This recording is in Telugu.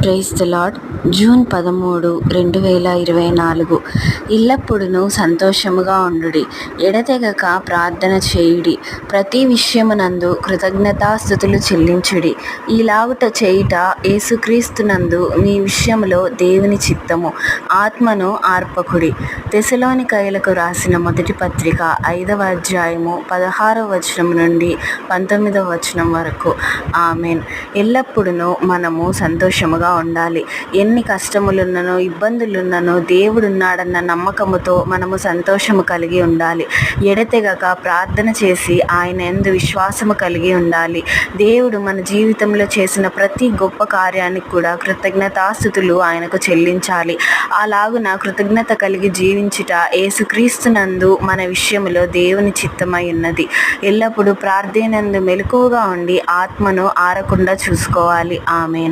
Praise the lord. జూన్ 13, 2024. ఎల్లప్పుడూ సంతోషముగా ఉండుడి, ఎడతెగక ప్రార్థన చేయుడి, ప్రతి విషయమునందు కృతజ్ఞతాస్తుతులు చెల్లించుడి. ఈలాగుట చేయుట యేసుక్రీస్తునందు మీ విషయములో దేవుని చిత్తము. ఆత్మను ఆర్పకుడి. తెస్సలోనికయులకు రాసిన మొదటి పత్రిక 5వ అధ్యాయము 16వ వచనం నుండి 19వ వచనం వరకు. ఆమేన్. ఎల్లప్పుడూ మనము సంతోషముగా ఉండాలి. ఎన్ని కష్టములున్ననో, ఇబ్బందులున్ననో దేవుడున్నాడన్న నమ్మకముతో మనము సంతోషము కలిగి ఉండాలి. ఎడతెగక ప్రార్థన చేసి ఆయన యందు విశ్వాసము కలిగి ఉండాలి. దేవుడు మన జీవితంలో చేసిన ప్రతి గొప్ప కార్యానికి కూడా కృతజ్ఞతాస్తుతులు ఆయనకు చెల్లించాలి. అలాగున కృతజ్ఞత కలిగి జీవించుట యేసుక్రీస్తునందు మన విషయములో దేవుని చిత్తమై ఉన్నది. ఎల్లప్పుడూ ప్రార్థనందు మెలకువగా ఉండి ఆత్మను ఆరకుండా చూసుకోవాలి. ఆమేన్.